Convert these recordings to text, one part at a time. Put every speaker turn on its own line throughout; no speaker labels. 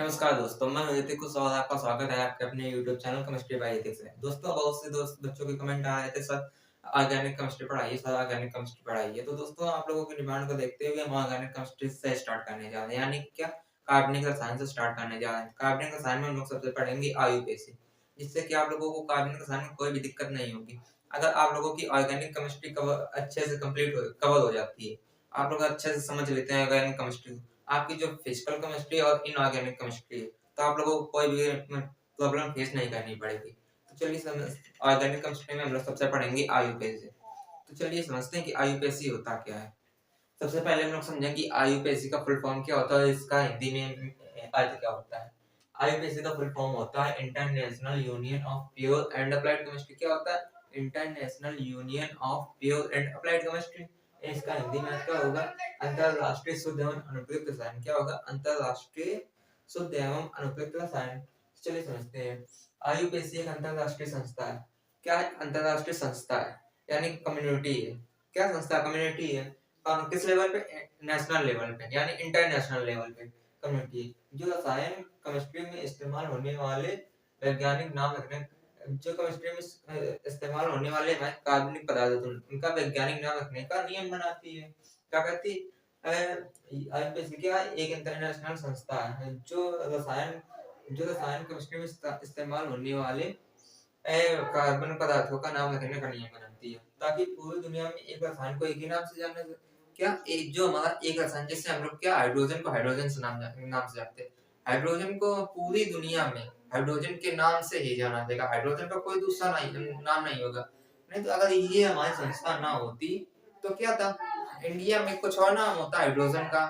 नमस्कार दोस्तों, मैं ऋतिक कुशवाहा और आपका स्वागत है आपके अपने YouTube channel chemistry bye Hrithik में। दोस्तों बहुत से दोस्त बच्चों के कमेंट आ रहे थे सर ऑर्गेनिक केमिस्ट्री पढ़ाइए, सर ऑर्गेनिक केमिस्ट्री पढ़ाइए। तो दोस्तों आप लोगों की डिमांड को देखते हुए हम ऑर्गेनिक केमिस्ट्री से स्टार्ट करने जा रहे हैं, यानी कि क्या कार्बनिक रसायन से स्टार्ट करने जा रहे हैं। कार्बनिक रसायन में हम लोग सबसे पढ़ेंगे आयुपेसी, जिससे कि आप लोगों को कार्बनिक रसायन में कोई भी दिक्कत नहीं होगी। अगर आप लोगों की ऑर्गेनिक केमिस्ट्री कवर अच्छे से कवर हो जाती है, आप लोग अच्छे से समझ लेते हैं ऑर्गेनिक केमिस्ट्री, आपकी जो फिजिकल केमिस्ट्री और इनऑर्गेनिक केमिस्ट्री है, तो आप लोगों को कोई भी प्रॉब्लम फेस नहीं करनी पड़ेगी। तो चलिए ऑर्गेनिक केमिस्ट्री में हम लोग सबसे पढ़ेंगे आयुपेसी। तो चलिए समझते हैं कि आयुपेसी होता क्या है। सबसे पहले हम लोग समझें कि आयुपेसी का फुल फॉर्म क्या होता है, इसका हिंदी में अर्थ क्या होता है। आयुपेसी का फुल फॉर्म होता है international union of pure and applied chemistry. क्या होता है? International union of pure and applied chemistry. इसका हिंदी में अर्थ क्या होगा? अंतरराष्ट्रीय शुद्ध एवं अनुप्रयुक्त रसायन। क्या होगा? अंतरराष्ट्रीय शुद्ध एवं अनुप्रयुक्त रसायन। चलिए समझते हैं। आयुपेसी एक अंतरराष्ट्रीय संस्था है। क्या है? अंतरराष्ट्रीय संस्था है, यानी कम्युनिटी है। क्या संस्था? कम्युनिटी है। किस लेवल पे? नेशनल लेवल पे, यानी इंटरनेशनल लेवल पे कम्युनिटी है। जो रसायन केमिस्ट्री में इस्तेमाल होने वाले वैज्ञानिक नाम रखने, जो केमिस्ट्री में इस्तेमाल होने वाले कार्बनिक पदार्थ उनका वैज्ञानिक नाम रखने का नियम बनाती है। क्या करती? आईपीसी क्या है? एक इंटरनेशनल संस्था है जो रसायन केमिस्ट्री में इस्तेमाल होने वाले कार्बन पदार्थों का नाम रखने का नियम बनाती है, ताकि पूरी दुनिया में एक रसायन को एक ही नाम से जाना जाए। क्या एक जो हमारा एक रसायन, जैसे हम लोग क्या हाइड्रोजन को हाइड्रोजन से नाम से जानते हैं, हाइड्रोजन को पूरी दुनिया में हाइड्रोजन के नाम से ही जाना जाएगा। हाइड्रोजन का कोई दूसरा नाम नहीं होगा। नहीं तो अगर ये हमारी संस्था ना होती तो क्या था? इंडिया में कुछ और नाम होता हाइड्रोजन का,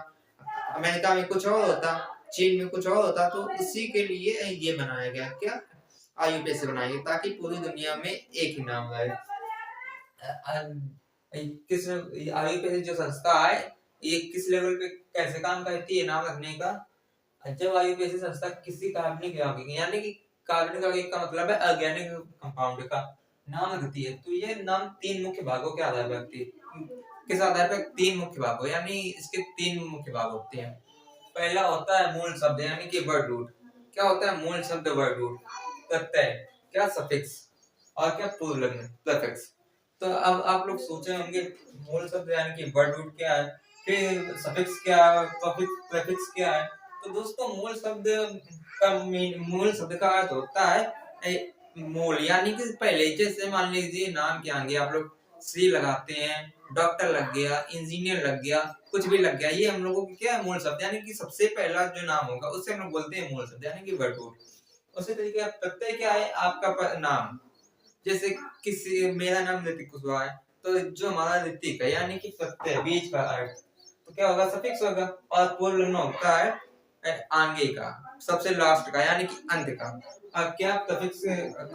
अमेरिका में कुछ और होता, चीन में कुछ और होता। तो उसी के लिए ये बनाया गया। क्या? आयुपेसी बनाई गई, ताकि पूरी दुनिया में एक ही नाम रहे। किस आयुपेसी जो संस्था है, ये किस लेवल पे कैसे काम करती है नाम रखने का? जब आयुपेसी संस्था किसी कार्बनिक यौगिक, यानी कि कार्बनिक यौगिक का मतलब है ऑर्गेनिक कंपाउंड का नाम रखती है, तो ये नाम तीन मुख्य भागों के आधार पर रखती है। किस आधार पर? तीन मुख्य भागों, यानी इसके तीन मुख्य भाग होते हैं। पहला होता है मूल शब्द, यानी कि वर्ड रूट। क्या होता है मूल शब्द? Word root. प्रत्यय, क्या सफिक्स, और क्या पूर्वलग्न प्रीफिक्स। तो अब आप लोग सोचे होंगे मूल शब्द यानी कि वर्ड रूट क्या है, फिर सफिक्स क्या है, प्रीफिक्स क्या है। तो दोस्तों मूल शब्द का अर्थ होता है मूल, यानी कि पहले जैसे मान लीजिए नाम के आगे आप लोग श्री लगाते हैं, डॉक्टर लग गया, इंजीनियर लग गया, कुछ भी लग गया, ये हम लोगों की क्या है? मूल शब्द, यानी कि सबसे पहला जो नाम होगा उससे हम लोग बोलते हैं मूल शब्द, यानी कि वर्ड रूट। उसी तरीके प्रत्यय क्या है? आपका नाम। जैसे किसी मेरा नाम ऋतिक कुशवाहा है, तो जो हमारा ऋतिक है यानी कि प्रत्यय, बीच का अर्थ, तो क्या होगा? सफिक्स होगा। और पूर्व होता है आगे का, सबसे लास्ट का, यानी कि अंत का। अब क्या प्रीफिक्स?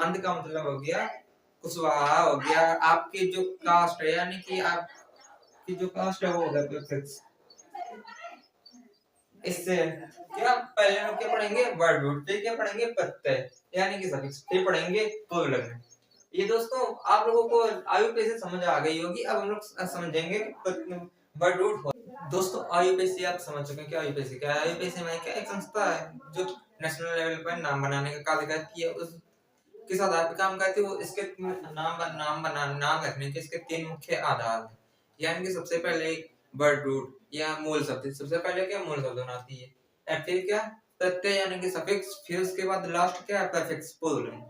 अंत का मतलब हो गया कुशवाहा हो गया। आपकी जो कास्ट है, यानी कि आपकी जो कास्ट है वो होगा प्रीफिक्स। इससे क्या पहले हम क्या पढ़ेंगे? वर्ड रूट, फिर क्या पढ़ेंगे? प्रत्यय, यानी कि सफिक्स, फिर पढ़ेंगे पूर्वलग्न। ये दोस्तों आप लोगों को आयुपेसी समझ आ गई होगी। अब हम लोग समझेंगे वर्ड रूट। दोस्तों आयुपेसी आप समझ चुके हैं क्या आयुपेसी क्या है। आयुपेसी में क्या एक संस्था है जो नेशनल लेवल पर नाम बनाने का कार्य करती है। उस किस आधार पर काम करती है? वो इसके नाम रखने के इसके तीन मुख्य आधार हैं, यानी कि सबसे पहले वर्ड रूट या मूल शब्द। सबसे पहले क्या? मूल शब्द बनाती है, फिर क्या? प्रत्यय यानी कि सफिक्स, फिर उसके बाद लास्ट क्या है? प्रीफिक्स, पूर्वलेखन।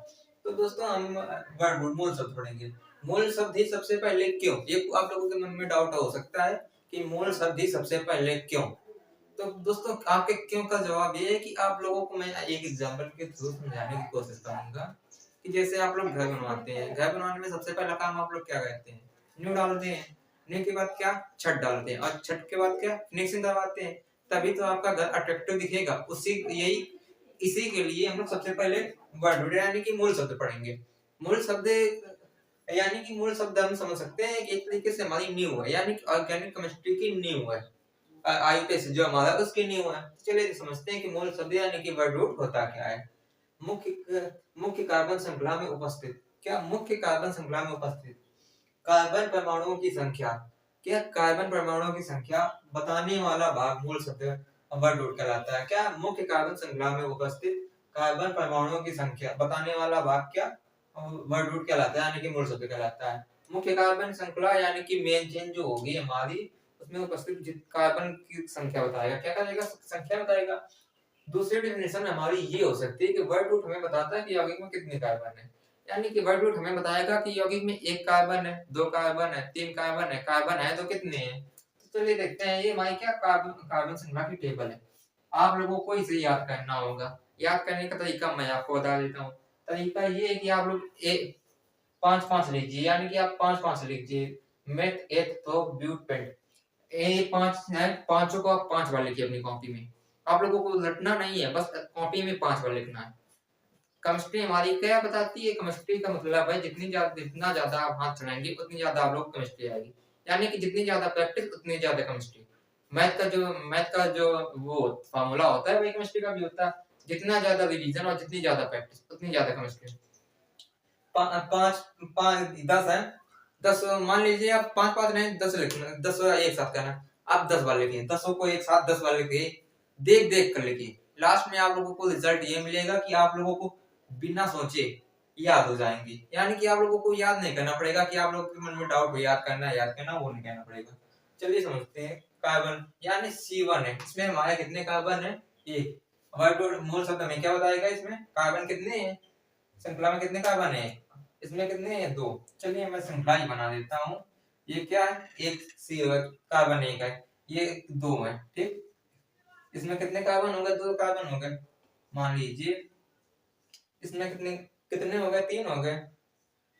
तो दोस्तों हम वर्ड रूट मूल शब्द पढ़ेंगे। मूल शब्द ही सबसे पहले क्यों? ये आप लोगों के मन में डाउट हो सकता है कि मूल शब्द ही सबसे पहले क्यों। तो दोस्तों आपके क्यों का जवाब ये है कि आप लोगों को मैं एक एग्जांपल के थ्रू समझाने की कोशिश करूंगा कि जैसे आप लोग घर बनवाते हैं, घर बनवाने में सबसे पहला काम आप लोग क्या करते हैं? नींव डालते हैं। नींव के बाद क्या? छत डालते हैं, और छत के बाद क्या? फिनिशिंग करवाते हैं। तभी तो आपका घर अट्रैक्टिव दिखेगा। इसी के लिए हम लोग सबसे पहले वर्ड रूट यानी कि मूल शब्द पढ़ेंगे। मूल शब्द यानी कि मूल शब्द हम समझ सकते हैं कि एक तरीके से हमारी नींव है, यानी कि ऑर्गेनिक केमिस्ट्री की नींव है। आयुपेसी जो हमारा उसकी नींव है। चलिए समझते हैं कि मूल शब्द यानी कि वर्ड रूट होता क्या है। मुख्य कार्बन श्रृंखला में उपस्थित। क्या? मुख्य कार्बन श्रृंखला में उपस्थित कार्बन परमाणुओं की संख्या। क्या? कार्बन परमाणुओं की संख्या बताने वाला भाग मूल शब्द वर्ड रूट कहलाता है। क्या? मुख्य कार्बन श्रृंखला में उपस्थित कार्बन परमाणुओं की संख्या बताने वाला वाक्य वर्ड रूट कहलाता है, यानी कि मूल शब्द कहलाता है। मुख्य कार्बन श्रृंखला यानी कि मेन चेन जो होगी हमारी, उसमें उपस्थित कार्बन की संख्या बताएगा। क्या करेगा? संख्या बताएगा। दूसरी डेफिनेशन हमारी ये हो सकती है कि वर्ड रूट हमें बताता है कि यौगिक में कितने कार्बन है, यानी कि वर्ड रूट हमें बताएगा कि यौगिक में 1 कार्बन है, 2 कार्बन है, 3 कार्बन है तो कितने हैं। तो चलिए देखते हैं, ये हमारी क्या कार्बन कार्बन श्रृंखला की टेबल है। आप लोगों को इसे याद करना होगा। याद करने का तरीका मैं आपको बता देता हूँ। तरीका ये है कि आप लोग 5-5 लीजिए, यानी कि आप 5-5 लीजिए। मेथ, एथ, तो ब्यूट, पेंट, ये 5 है, पांचों को आप 5 बार लिखिए अपनी कॉपी में। आप लोगों को रटना नहीं है, बस कॉपी में 5 बार लिखना है। केमिस्ट्री हमारी क्या बताती है? केमिस्ट्री का मतलब है जितना ज्यादा आप हाथ चलाएंगे उतनी ज्यादा आप लोग केमिस्ट्री आएगी, यानी कि जितनी ज्यादा प्रैक्टिस उतनी ज्यादा केमिस्ट्री। मैथ का जो वो फार्मूला होता है वही केमिस्ट्री का भी होता है। जितना ज्यादा रिवीजन और जितनी ज्यादा प्रैक्टिस उतनी ज्यादा केमिस्ट्री। 10 है, 10 मान लीजिए आप 5-5 नहीं 10 लिखना, 10 एक साथ करना। आप 10 बार लिखिए, 10 को एक साथ 10 बार लिखिए, देख देख कर लिखिए। लास्ट में आप लोगों को रिजल्ट ये मिलेगा कि आप लोगों को बिना सोचे याद हो जाएंगे, यानी कि आप लोगों को याद नहीं करना पड़ेगा कि आप लोगों के मन में डाउट हो याद करना वो नहीं कहना पड़ेगा। चलिए समझते हैं। कार्बन यानी C1 है, इसमें हमारे कितने कार्बन है? 1। वर्ड मूल शब्द हमें क्या बताएगा? इसमें कार्बन कितने हैं, श्रृंखला में कितने कार्बन है? इसमें कितने हैं? 2। चलिए मैं श्रृंखला ही बना देता हूँ। ये क्या है? एक सी कार्बन 1 है, ये 2 है, ठीक। इसमें कितने कार्बन हो गए? 2 कार्बन हो गए। मान लीजिए इसमें कितने कितने हो गए? 3 हो गए।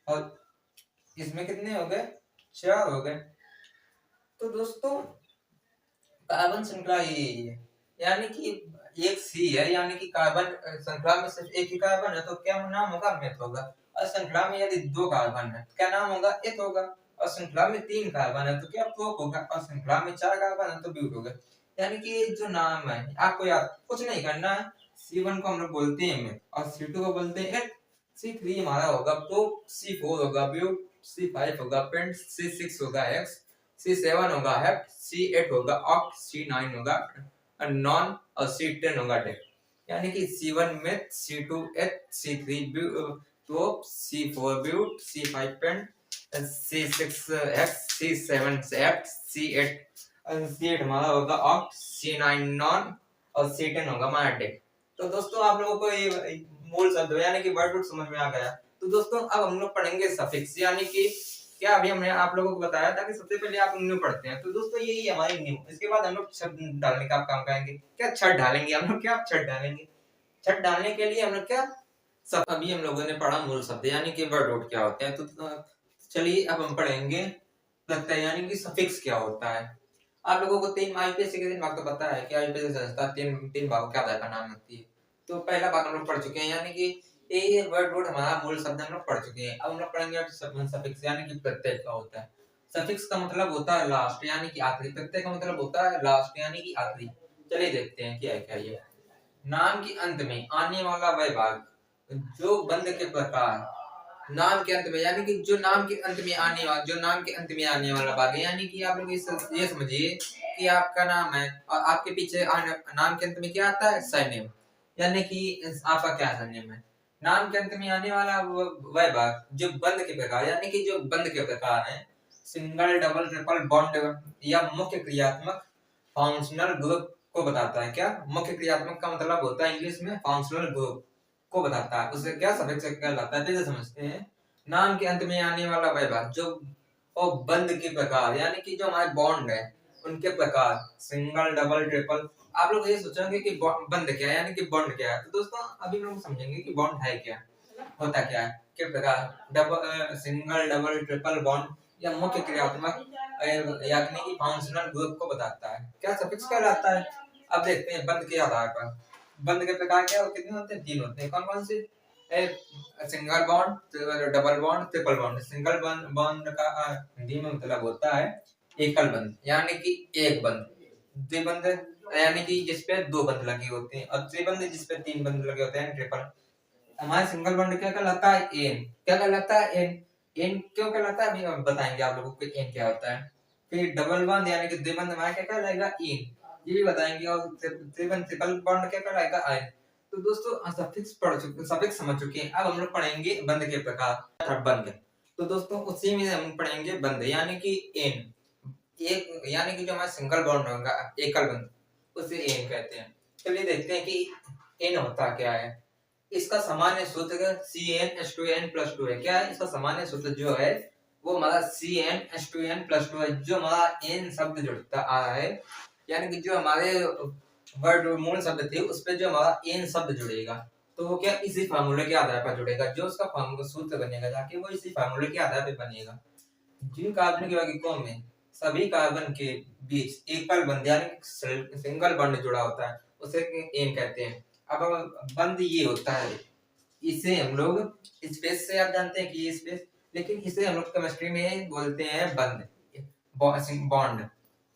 और इसमें कितने हो गए? 4 हो गए। तो दोस्तों कार्बन श्रृंखला यही है, यानी कि एक सी है, यानी कि कार्बन श्रृंखला में सिर्फ एक ही कार्बन है तो क्या नाम होगा? मेथ होगा। और श्रृंखला में यदि 2 कार्बन है क्या नाम होगा? एथ होगा। और श्रृंखला में 3 कार्बन है तो क्या? प्रोप होगा। और श्रृंखला में 4 कार्बन है तो ब्यूट होगा। यानी कि जो नाम है आपको याद कुछ नहीं करना है। C1 को हम लोग बोलते हैं मेथ, और C2 को बोलते हैं एथ, C3 हमारा होगा प्रोप, C4 होगा ब्यूट, C5 होगा पेंट, C6 होगा एक्स, C7 होगा हेप्ट, C8 होगा ऑक्ट, C9 होगा नॉन, और C10 होगा डेक। यानी कि C1 meth, C2 eth, C3 prop, C4 but, C5 pent, C6 hex, C7 hept, C8 हमारा होगा ऑक्ट, C9 नॉन, और C10 होगा हमारा डेक। तो दोस्तों आप लोगों को ये मूल शब्द यानी कि वर्ड रूट समझ में आ गया। तो दोस्तों अब हम लोग पढ़ेंगे सफिक्स, यानी कि क्या अभी हमने आप लोगों को बताया था कि सबसे पहले आप न्यू पढ़ते हैं। तो दोस्तों यही हमारी न्यू, इसके बाद हम लोग शब्द डालने का काम करेंगे। क्या छठ डालेंगे हम लोग? क्या छठ डालेंगे? छठ डालने के लिए हम लोग क्या सब अभी हम लोगों ने पढ़ा मूल शब्द यानी कि वर्ड रूट क्या होते हैं। तो चलिए अब हम पढ़ेंगे प्रत्यय यानी कि सफिक्स क्या होता है। आप लोगों को 3 आईपीएससी के 3 भाग तो पता है कि आईपीएससी संस्था 3 भागों के आधार पर नाम होती है। तो पहला भाग हम लोग पढ़ चुके हैं, यानी कि ये वर्ड रूट हमारा मूल शब्द हम लोग पढ़ चुके हैं। अब हम लोग पढ़ेंगे सफिक्स यानी कि प्रत्यय क्या होता है। सफिक्स का मतलब होता है लास्ट यानी कि आखिरी, प्रत्यय का मतलब होता है लास्ट यानी कि आखिरी। चलिए देखते हैं क्या है क्या ये। नाम के अंत में आने वाला वह भाग जो बंद के प्रकार, नाम के अंत में यानी कि जो नाम के अंत में आने वाला, जो नाम के अंत में आने वाला भाग है, यानी कि आप लोग ये समझिए कि आपका नाम है और आपके पीछे नाम के अंत में क्या आता है? सरनेम, यानी कि आपका क्या सरनेम है। नाम के अंत में आने वाला वह भाग जो बंद के प्रकार, यानी कि जो बंद के प्रकार है, सिंगल, डबल, ट्रिपल, बॉन्ड या मुख्य क्रियात्मक फंक्शनल ग्रुप को बताता है। क्या? मुख्य क्रियात्मक का मतलब होता है इंग्लिश में फंक्शनल ग्रुप को बताता है, उसे क्या सफिक्स कहलाता है। तो समझते हैं। नाम के अंत में आने वाला वह भाग जो और बंद के प्रकार, यानी कि जो हमारे बॉन्ड है उनके प्रकार, सिंगल, डबल, ट्रिपल। आप लोग ये सोचेंगे कि बंद क्या है, यानी कि बॉन्ड क्या है। तो दोस्तों अभी लोग समझेंगे कि बॉन्ड है क्या, होता क्या है, के प्रकार, double, single, double, triple bond या मुख्य क्रियात्मक यानी कि फंक्शनल ग्रुप को बताता है। क्या सफिक्स कहलाता है। अब देखते हैं बंद के आधार पर। बंद के प्रकार क्या कितने होते हैं? 3 होते हैं। कौन कौन से? Single bond, double bond, triple bond. Single bond का हिंदी में मतलब होता है एकल बंध, यानी कि एक बंध। द्विबंध यानी कि जिसपे 2 बंध लगे होते हैं, और त्रिबंध जिसपे 3 बंध लगे होते हैं, ट्रिपल। हमारे सिंगल बॉन्ड क्या कहलाता है? एन। क्या कहलाता है? एन। एन क्यों कहलाता है अभी हम बताएंगे आप लोगों को एन क्या होता है। फिर डबल बॉन्ड यानी कि द्विबंध हमारा क्या कहलाएगा? इन। ये भी बताएंगे। और ट्रिपल बॉन्ड क्या कराएगा, आयन। तो दोस्तों सफिक्स पढ़ चुके, सफिक्स समझ चुके हैं। अब हम लोग पढ़ेंगे बंध के प्रकार। बंध, तो दोस्तों उसी में हम पढ़ेंगे बंध, यानी कि एन। एक यानी कि जो हमारा सिंगल बॉन्ड होगा, एकल बंध, उसे एन कहते हैं। चलिए देखते हैं कि एन होता क्या है। इसका सामान्य सूत्र CnH2n+2 है। क्या है इसका सामान्य सूत्र जो है वो हमारा CnH2n+2 है। जो हमारा एन शब्द जुड़ता आ रहा है, यानी कि जो हमारे वर्ड मूल शब्द थे उस पे जो हमारा एन शब्द जुड़ेगा, तो वो क्या इसी फार्मूले के आधार पर जुड़ेगा। जो उसका फार्मूला सूत्र बनेगा जाके वो इसी फार्मूले के आधार पर बनेगा। जिन कार्बनिक यौगिकों में सभी कार्बन के बीच एकल बंध यानी सिंगल बंध जुड़ा होता है उसे एन कहते हैं। अब बंध ये होता है, इसे हम लोग स्पेस से, आप जानते हैं कि ये स्पेस, लेकिन इसे हम लोग केमिस्ट्री में बोलते हैं बंध, बॉन्ड।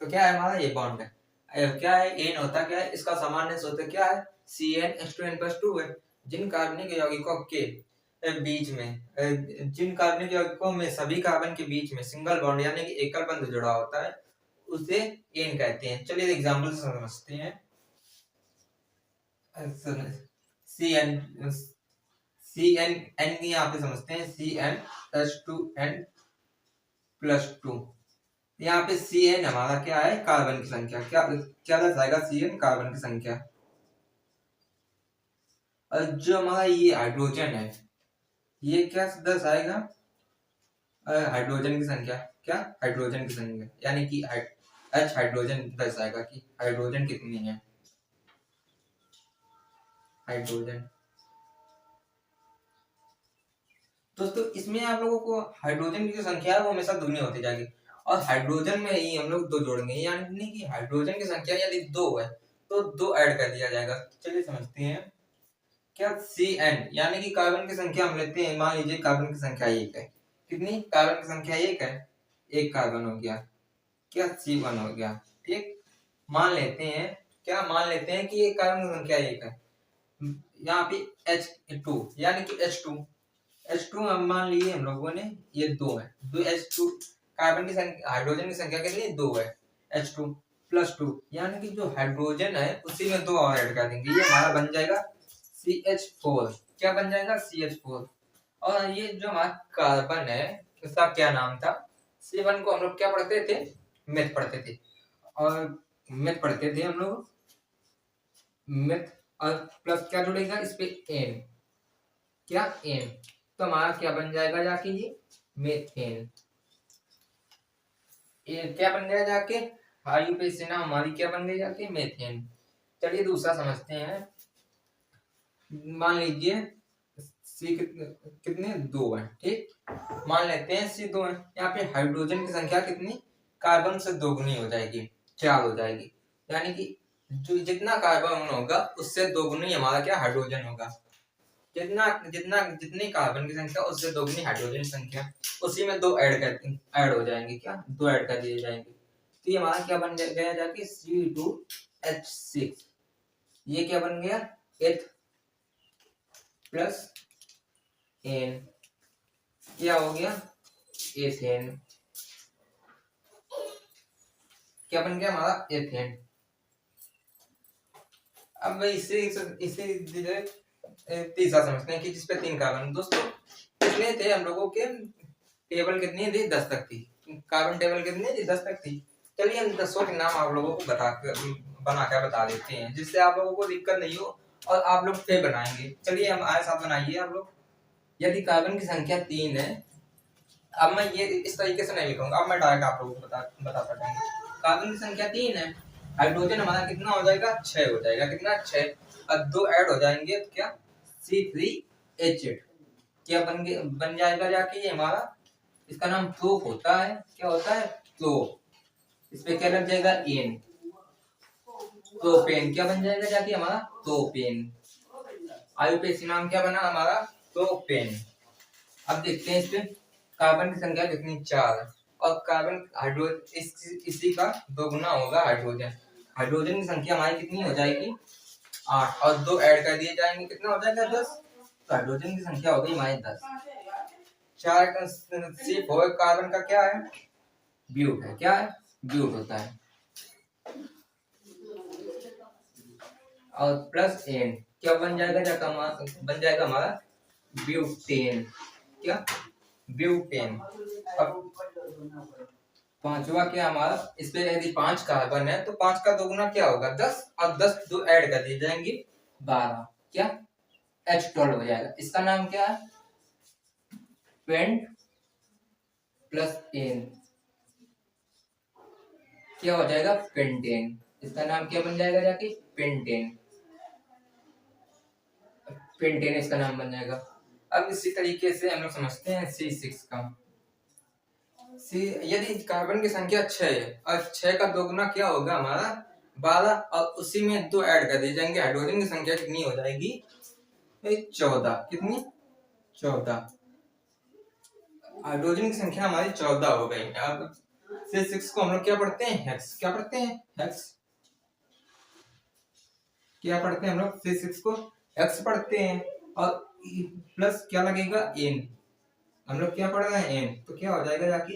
तो क्या है हमारा ये बॉन्ड है। क्या है एन होता क्या है, इसका सामान्य सूत्र क्या है CnH2n+2 है। जिन कार्बनिक यौगिकों के बीच में, जिन कार्बनिक यौगिकों में सभी कार्बन के बीच में सिंगल बॉन्ड यानी कि एकल बंध जुड़ा होता है उसे एन कहते हैं। चलिए एग्जांपल से समझते हैं। C N C N N की यहाँ पे समझते हैं CnH2n+2। यहाँ पे सी एन हमारा क्या है, कार्बन की संख्या। क्या क्या दर्शाएगा सी एन, कार्बन की संख्या। और जो हमारा ये हाइड्रोजन है ये क्या दर्शाएगा, हाइड्रोजन की संख्या। क्या, हाइड्रोजन की संख्या, यानी कि H हाइड्रोजन दर्शाएगा कि हाइड्रोजन कितनी है। हाइड्रोजन दोस्तों इसमें आप लोगों को हाइड्रोजन की जो संख्या है वो हमेशा दुगनी होती जाएगी। और हाइड्रोजन में ही हम लोग दो जोड़ेंगे, यानी कि हाइड्रोजन की संख्या यदि 2 है तो 2 ऐड कर दिया जाएगा। चलिए समझते हैं। क्या Cn यानी कि कार्बन की संख्या हम लेते हैं, मान लीजिए कार्बन की संख्या 1 है। कितनी, कार्बन की संख्या 1 है, एक कार्बन हो गया, क्या C1 हो गया। ठीक, मान लेते हैं, क्या मान लेते हैं कि ये कार्बन की संख्या 1 है। यहाँ पे H2 यानी कि H2 हम मान लिए हम लोगों ने ये 2 है। 2 H2 कार्बन की संख्या, हाइड्रोजन की संख्या कितनी, 2 है। H2+2 यानी कि जो हाइड्रोजन है उसी में 2 और ऐड कर देंगे, ये हमारा बन जाएगा CH4। क्या बन जाएगा, CH4। और ये जो हमारा कार्बन है उसका क्या नाम था, C1 को हम लोग क्या पढ़ते थे, मेथ पढ़ते थे। और मेथ पढ़ते थे हम लोग, मेथ, और प्लस क्या जुड़ेगा इस पे, एन। क्या, एन। तो हमारा क्या बन जाएगा जाके, ये मेथेन। ये क्या बन गया जाके, आयु पे से ना हमारी क्या बन गई जाके, मेथेन। चलिए दूसरा समझते हैं। मान लीजिए सी कितने 2 है। ठीक, मान लेते हैं C2 है। यहाँ पे हाइड्रोजन की संख्या कितनी, कार्बन से दोगुनी हो जाएगी, 4 हो जाएगी। यानी कि जो जितना कार्बन होगा उससे दोगुनी हमारा क्या, हाइड्रोजन होगा। जितना जितना जितनी कार्बन की संख्या उससे दोगुनी हाइड्रोजन संख्या, उसी में 2 ऐड हो जाएंगे। क्या, 2 ऐड कर दिए जाएंगे। तो ये हमारा क्या बन गया जाके, C2H6। ये क्या बन गया, एथ प्लस एन, क्या हो गया, एथेन। क्या बन गया हमारा, एथेन। अब इसे तीसरा समझते हैं कि जिसपे 3 कार्बन। दोस्तों कितने थे हम लोगों के, टेबल कितनी थी, 10 तक थी। कार्बन टेबल कितनी थी, 10 तक थी। चलिए हम 10 के नाम आप लोगों को बनाकर बता देते हैं, जिससे आप लोगों को दिक्कत नहीं हो और आप लोग फिर बनाएंगे। चलिए हम आए साथ बनाइए आप लोग। यदि कार्बन की संख्या 3 है, अब मैं ये इस तरीके से नहीं लिखूंगा, अब मैं डायरेक्ट आप लोगों को बताता जाऊंगा। कार्बन की संख्या 3 है, हाइड्रोजन हमारा कितना हो जाएगा, 6 हो जाएगा। कितना, 6। और 2 ऐड हो जाएंगे तो क्या, C3H8। क्या बन जाएगा जाके ये हमारा, इसका नाम प्रूफ होता है। क्या होता है, प्रूफ। इस पे क्या लग जाएगा, एन। प्रोपेन। क्या बन जाएगा जाके हमारा, प्रोपेन। आयुपेसी नाम क्या बना हमारा, प्रोपेन। अब देखते हैं इस पे कार्बन की संख्या कितनी, 4। और कार्बन हाइड्रोजन इसी का दोगुना होगा हाइड्रोजन। हाइड्रोजन की संख्या हमारी कितनी हो जाएगी, 8। और 2 ऐड कर दिए जाएंगे, कितना हो जाएगा, 10। तो हाइड्रोजन की संख्या हो गई हमारी 10। 4 का C4 कार्बन का क्या है, ब्यूट है। क्या है, ब्यूट होता है। और प्लस एन, क्या बन जाएगा, बन जाएगा हमारा ब्यूटेन। क्या, ब्यूटेन। अब पांचवा क्या हमारा, इस पे यदि 5 कार्बन है तो 5 का दोगुना क्या होगा 10, और 10 दो ऐड कर दिए जाएंगे 12, क्या H12 हो जाएगा। इसका नाम क्या है, पेंट प्लस एन, क्या हो जाएगा पेंटेन। इसका नाम क्या बन जाएगा जाके, पेंटेन, पेंटेन इसका नाम बन जाएगा। अब इसी तरीके से हम लोग समझते हैं C6 का। यदि कार्बन की संख्या 6 है और 6 का दोगुना क्या होगा हमारा 12, और उसी में 2 ऐड कर दिए जाएंगे, हाइड्रोजन की संख्या कितनी हो जाएगी 14। कितनी, 14। हाइड्रोजन की संख्या हमारी 14 हो गई। अब C6 को हम लोग क्या पढ़ते हैं, हेक्स। क्या पढ़ते हैं, हेक्स। क्या पढ़ते हैं हम लोग, C6 को हेक्स पढ़ते हैं। और प्लस क्या लगेगा, एन। हम लोग क्या पढ़ रहे हैं, एन, तो क्या हो जाएगा जाके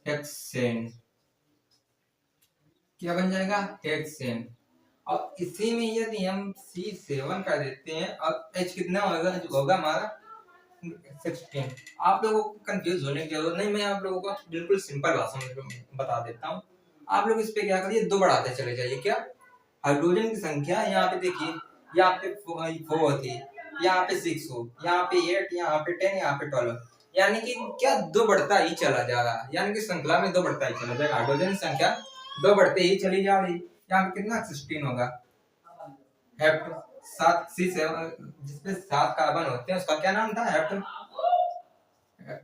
हेक्सेन। क्या बन जाएगा, हेक्सेन। और इसी में यदि हम C7 कर देते हैं और H कितना होगा, जो होगा हमारा 16। आप लोगों को कंफ्यूज होने की जरूरत नहीं, मैं आप लोगों को बिल्कुल सिंपल भाषा में बता देता हूँ। आप लोग इस पे क्या करिए, 2 बढ़ाते चले जाइए। क्या, हाइड्रोजन की संख्या यहाँ पे देखिए, यहाँ पे 4 थी, यहाँ पे 6 हो, यहाँ पे 8, यहाँ पे 10, यहाँ पे 12, यानी कि क्या 2 बढ़ता ही चला जा रहा है, यानी कि श्रृंखला में 2 बढ़ता ही चला जाएगा। हाइड्रोजन की संख्या 2 बढ़ते ही चली जा रही। यहाँ पे कितना 16 होगा, हेप्ट 7 C7 जिसपे 7 कार्बन होते हैं, उसका क्या नाम था, हेप्ट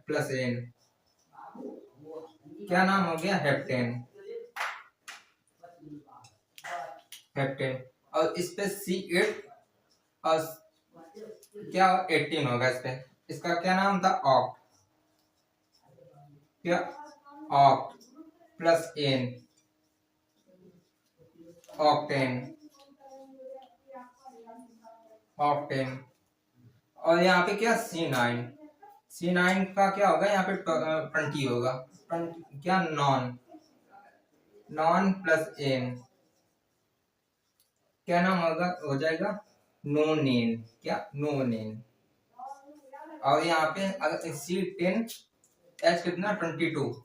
प्लस एन, क्या नाम हो गया, हेप्टेन, हेप्टेन। और इस पे C8 और क्या 18 होगा इस पे, इसका क्या नाम था, ऑक्ट। क्या, oct plus N, octane, octane. और यहाँ पे क्या C9 का क्या होगा, यहाँ पे 20 होगा, क्या नॉन, नॉन प्लस एन, क्या नाम होगा, हो जाएगा नोनेन। क्या, नोनेन। और यहाँ पे अगर C10 H कितना 22,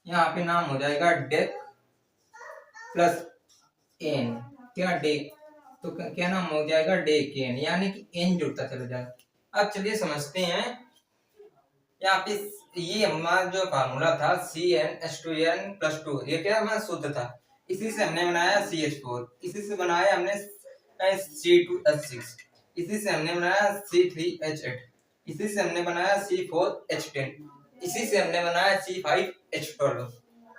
यहाँ पे नाम हो जाएगा डेक प्लस एन, क्या डेक, तो क्या नाम हो जाएगा डेकेन, यानी कि एन जुड़ता चला जाएगा। अब चलिए समझते हैं, यहाँ पे ये हमारा जो फार्मूला था CnH2n+2, ये क्या हमारा सूत्र था, इसी से हमने बनाया CH4, इसी से बनाया हमने C2H6, इसी से हमने बनाया C3H8, इसी से हमने बनाया C4H10, इसी से हमने बनाया C5H12,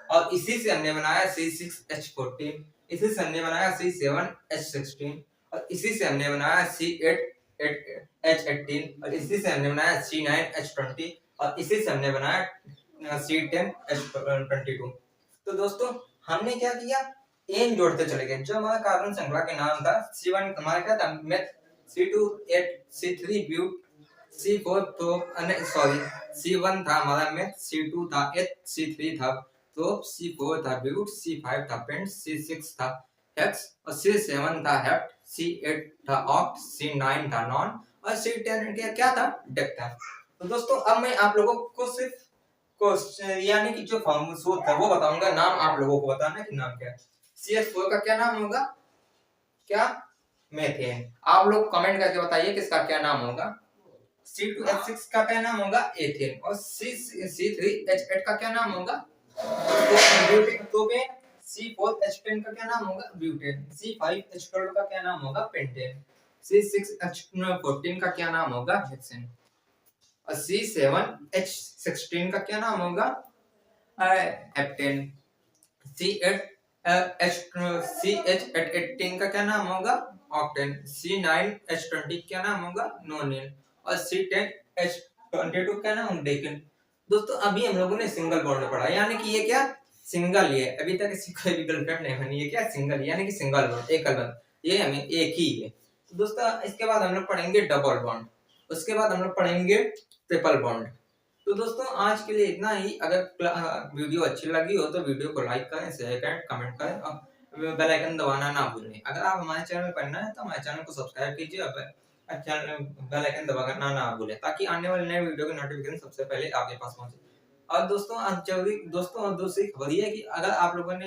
और इसी से हमने बनाया C6H14, इसी से हमने बनाया C7H16, और इसी से हमने बनाया C8H18, और इसी से हमने बनाया C9H20, और इसी से हमने बनाया C10H22। तो दोस्तों हमने क्या किया, एन जोड़ते चले गए। जो हमारा कार्बन श्रृंखला के नाम था, C1 हमारा क्या था, मेथ, C2 8, C3 ब्यूट, C4 तो सॉरी C1 था हमारा मेथ, C2 था एथ, C3 था तो C4 था ब्यूट, C5 था पेंट, C6 था हेक्स, और C7 था हेप्ट, C8 था ऑक्ट, C9 था नॉन, और C10 क्या था, डेक था। तो दोस्तों अब मैं आप लोगों को सिर्फ क्वेश्चन यानी कि जो फॉर्मूला सूत्र है वो बताऊंगा, नाम आप लोगों को बताना है कि नाम क्या है। CH4 का क्या नाम होगा, क्या मेथेन। आप लोग कमेंट करके बताइए किसका क्या नाम होगा। C2H6 का क्या नाम होगा, एथेन। और C3H8 का क्या नाम होगा, प्रोपेन। C4H10 का क्या नाम होगा, ब्यूटेन। C5H12 का क्या नाम होगा, पेंटेन। C6H14 का क्या नाम होगा, हेक्सेन। और C7H16 का क्या नाम होगा, हेप्टेन। CH18 का क्या नाम होगा, ऑक्टेन। C9H20 क्या नाम होगा, नोनेन। और C10H22 क्या नाम, डेकेन। दोस्तों अभी हम लोगों ने सिंगल बॉन्ड पढ़ा, यानी कि ये क्या सिंगल ही है, अभी तक इसकी कोई भी गर्लफ्रेंड नहीं बनी है, क्या सिंगल, यानी कि सिंगल बॉन्ड, एकल बॉन्ड, ये हमें एक ही है। दोस्तों इसके बाद हम लोग पढ़ेंगे डबल बॉन्ड, उसके बाद हम लोग पढ़ेंगे ट्रिपल बॉन्ड। तो दोस्तों आज के लिए इतना ही। अगर वीडियो अच्छी लगी हो तो वीडियो को लाइक करें, शेयर करें, कमेंट करें और बेल आइकन दबाना ना भूलें। अगर आप हमारे चैनल पर नए हैं तो हमारे चैनल को सब्सक्राइब कीजिए और चैनल बेल आइकन दबाना ना भूलें, ताकि आने वाले नए वीडियो की नोटिफिकेशन सबसे पहले आपके पास पहुंचे। और दोस्तों, जरूरी दोस्तों, दूसरी खबर ये है कि अगर आप लोगों ने